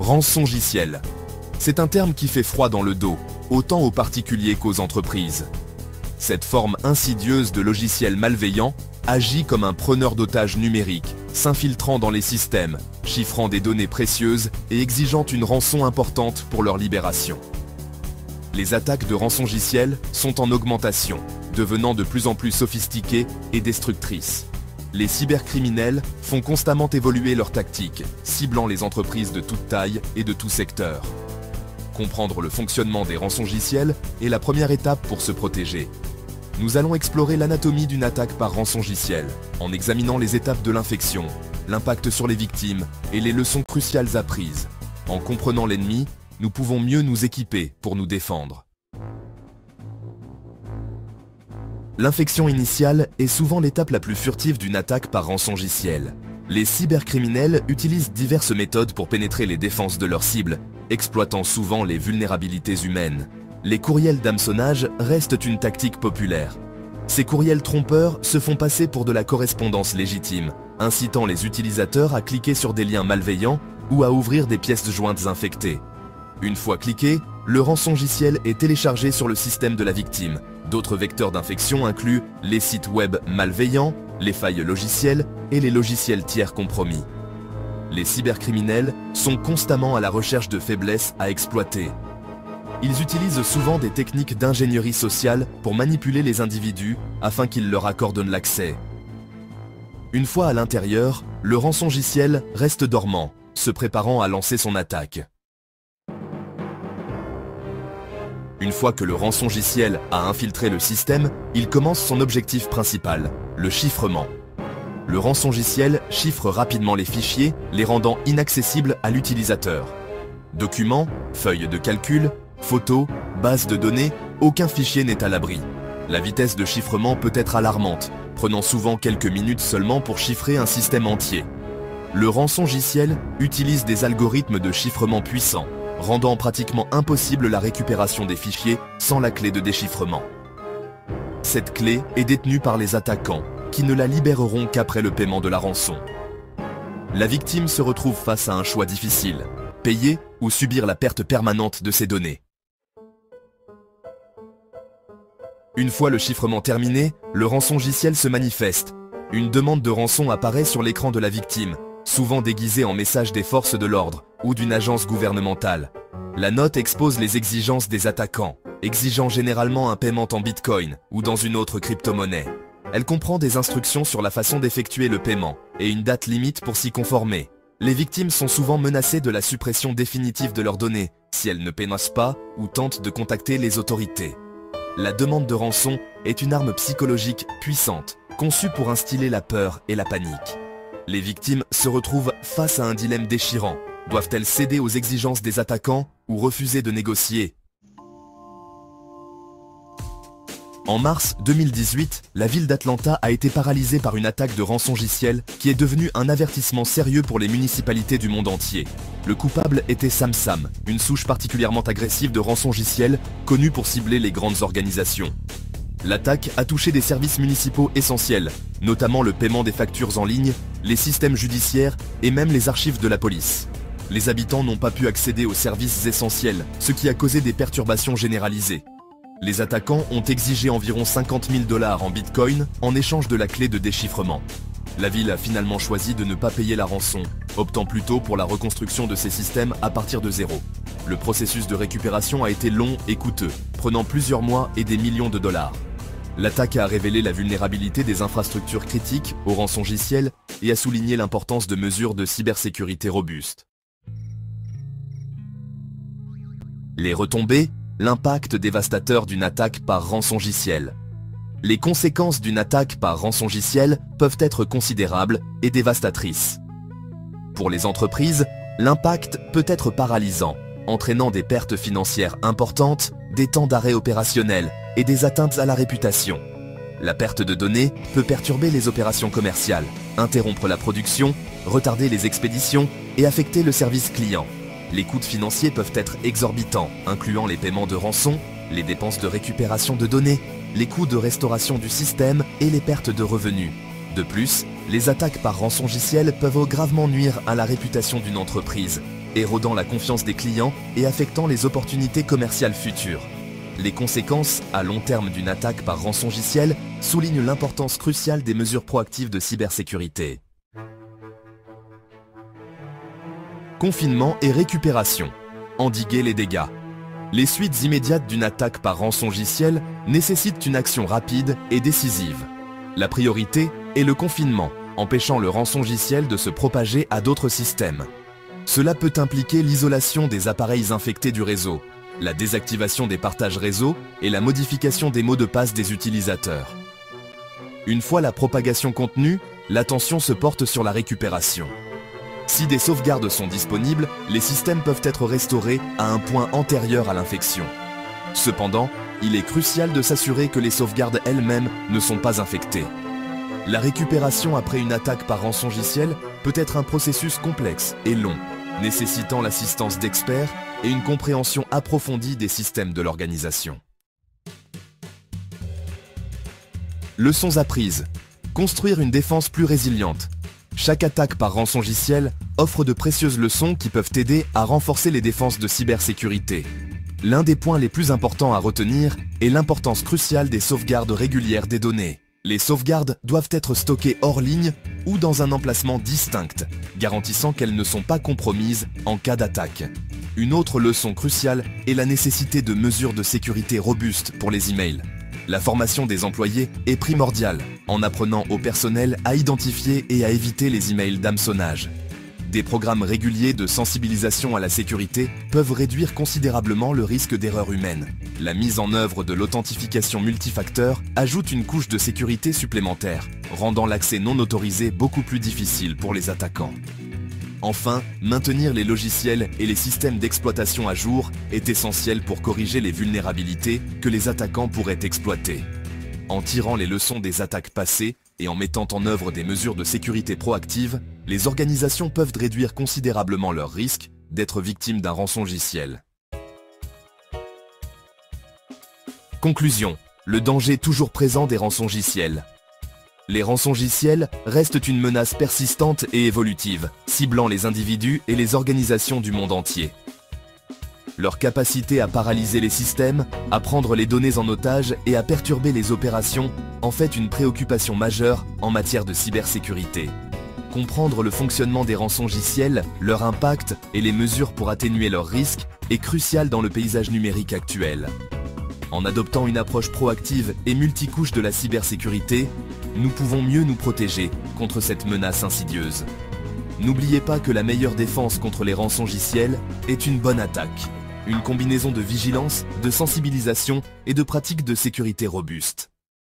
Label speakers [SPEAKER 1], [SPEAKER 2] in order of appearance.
[SPEAKER 1] Rançongiciel. C'est un terme qui fait froid dans le dos, autant aux particuliers qu'aux entreprises. Cette forme insidieuse de logiciels malveillants agit comme un preneur d'otages numériques, s'infiltrant dans les systèmes, chiffrant des données précieuses et exigeant une rançon importante pour leur libération. Les attaques de rançongiciel sont en augmentation, devenant de plus en plus sophistiquées et destructrices. Les cybercriminels font constamment évoluer leurs tactiques, ciblant les entreprises de toute taille et de tout secteur. Comprendre le fonctionnement des rançongiciels est la première étape pour se protéger. Nous allons explorer l'anatomie d'une attaque par rançongiciel, en examinant les étapes de l'infection, l'impact sur les victimes et les leçons cruciales apprises. En comprenant l'ennemi, nous pouvons mieux nous équiper pour nous défendre. L'infection initiale est souvent l'étape la plus furtive d'une attaque par rançongiciel. Les cybercriminels utilisent diverses méthodes pour pénétrer les défenses de leurs cibles, exploitant souvent les vulnérabilités humaines. Les courriels d'hameçonnage restent une tactique populaire. Ces courriels trompeurs se font passer pour de la correspondance légitime, incitant les utilisateurs à cliquer sur des liens malveillants ou à ouvrir des pièces jointes infectées. Une fois cliqué, le rançongiciel est téléchargé sur le système de la victime. D'autres vecteurs d'infection incluent les sites web malveillants, les failles logicielles et les logiciels tiers compromis. Les cybercriminels sont constamment à la recherche de faiblesses à exploiter. Ils utilisent souvent des techniques d'ingénierie sociale pour manipuler les individus afin qu'ils leur accordent l'accès. Une fois à l'intérieur, le rançongiciel reste dormant, se préparant à lancer son attaque. Une fois que le rançongiciel a infiltré le système, il commence son objectif principal, le chiffrement. Le rançongiciel chiffre rapidement les fichiers, les rendant inaccessibles à l'utilisateur. Documents, feuilles de calcul, photos, bases de données, aucun fichier n'est à l'abri. La vitesse de chiffrement peut être alarmante, prenant souvent quelques minutes seulement pour chiffrer un système entier. Le rançongiciel utilise des algorithmes de chiffrement puissants, rendant pratiquement impossible la récupération des fichiers sans la clé de déchiffrement. Cette clé est détenue par les attaquants, qui ne la libéreront qu'après le paiement de la rançon. La victime se retrouve face à un choix difficile, payer ou subir la perte permanente de ses données. Une fois le chiffrement terminé, le rançongiciel se manifeste. Une demande de rançon apparaît sur l'écran de la victime, souvent déguisée en message des forces de l'ordre ou d'une agence gouvernementale. La note expose les exigences des attaquants, exigeant généralement un paiement en bitcoin ou dans une autre crypto-monnaie. Elle comprend des instructions sur la façon d'effectuer le paiement et une date limite pour s'y conformer. Les victimes sont souvent menacées de la suppression définitive de leurs données si elles ne paiement pas ou tentent de contacter les autorités. La demande de rançon est une arme psychologique puissante, conçue pour instiller la peur et la panique. Les victimes se retrouvent face à un dilemme déchirant. Doivent-elles céder aux exigences des attaquants ou refuser de négocier? En mars 2018, la ville d'Atlanta a été paralysée par une attaque de rançongiciel qui est devenue un avertissement sérieux pour les municipalités du monde entier. Le coupable était SamSam, une souche particulièrement agressive de rançongiciel connue pour cibler les grandes organisations. L'attaque a touché des services municipaux essentiels, notamment le paiement des factures en ligne, les systèmes judiciaires et même les archives de la police. Les habitants n'ont pas pu accéder aux services essentiels, ce qui a causé des perturbations généralisées. Les attaquants ont exigé environ 50 000 $ en bitcoin en échange de la clé de déchiffrement. La ville a finalement choisi de ne pas payer la rançon, optant plutôt pour la reconstruction de ses systèmes à partir de zéro. Le processus de récupération a été long et coûteux, prenant plusieurs mois et des millions de dollars. L'attaque a révélé la vulnérabilité des infrastructures critiques au rançongiciel et a souligné l'importance de mesures de cybersécurité robustes. Les retombées, l'impact dévastateur d'une attaque par rançongiciel. Les conséquences d'une attaque par rançongiciel peuvent être considérables et dévastatrices. Pour les entreprises, l'impact peut être paralysant, entraînant des pertes financières importantes, des temps d'arrêt opérationnels et des atteintes à la réputation. La perte de données peut perturber les opérations commerciales, interrompre la production, retarder les expéditions et affecter le service client. Les coûts financiers peuvent être exorbitants, incluant les paiements de rançon, les dépenses de récupération de données, les coûts de restauration du système et les pertes de revenus. De plus, les attaques par rançongiciel peuvent gravement nuire à la réputation d'une entreprise, érodant la confiance des clients et affectant les opportunités commerciales futures. Les conséquences à long terme d'une attaque par rançongiciel soulignent l'importance cruciale des mesures proactives de cybersécurité. Confinement et récupération. Endiguer les dégâts. Les suites immédiates d'une attaque par rançongiciel nécessitent une action rapide et décisive. La priorité est le confinement, empêchant le rançongiciel de se propager à d'autres systèmes. Cela peut impliquer l'isolation des appareils infectés du réseau, la désactivation des partages réseau et la modification des mots de passe des utilisateurs. Une fois la propagation contenue, l'attention se porte sur la récupération. Si des sauvegardes sont disponibles, les systèmes peuvent être restaurés à un point antérieur à l'infection. Cependant, il est crucial de s'assurer que les sauvegardes elles-mêmes ne sont pas infectées. La récupération après une attaque par rançongiciel peut être un processus complexe et long, nécessitant l'assistance d'experts et une compréhension approfondie des systèmes de l'organisation. Leçons apprises. Construire une défense plus résiliente. Chaque attaque par rançongiciel offre de précieuses leçons qui peuvent aider à renforcer les défenses de cybersécurité. L'un des points les plus importants à retenir est l'importance cruciale des sauvegardes régulières des données. Les sauvegardes doivent être stockées hors ligne ou dans un emplacement distinct, garantissant qu'elles ne sont pas compromises en cas d'attaque. Une autre leçon cruciale est la nécessité de mesures de sécurité robustes pour les emails. La formation des employés est primordiale, en apprenant au personnel à identifier et à éviter les emails d'hameçonnage. Des programmes réguliers de sensibilisation à la sécurité peuvent réduire considérablement le risque d'erreur humaine. La mise en œuvre de l'authentification multifacteur ajoute une couche de sécurité supplémentaire, rendant l'accès non autorisé beaucoup plus difficile pour les attaquants. Enfin, maintenir les logiciels et les systèmes d'exploitation à jour est essentiel pour corriger les vulnérabilités que les attaquants pourraient exploiter. En tirant les leçons des attaques passées et en mettant en œuvre des mesures de sécurité proactives, les organisations peuvent réduire considérablement leur risque d'être victimes d'un rançongiciel. Conclusion. Le danger toujours présent des rançongiciels. Les rançongiciels restent une menace persistante et évolutive, ciblant les individus et les organisations du monde entier. Leur capacité à paralyser les systèmes, à prendre les données en otage et à perturber les opérations en fait une préoccupation majeure en matière de cybersécurité. Comprendre le fonctionnement des rançongiciels, leur impact et les mesures pour atténuer leurs risques est crucial dans le paysage numérique actuel. En adoptant une approche proactive et multicouche de la cybersécurité, nous pouvons mieux nous protéger contre cette menace insidieuse. N'oubliez pas que la meilleure défense contre les rançongiciels est une bonne attaque. Une combinaison de vigilance, de sensibilisation et de pratiques de sécurité robustes.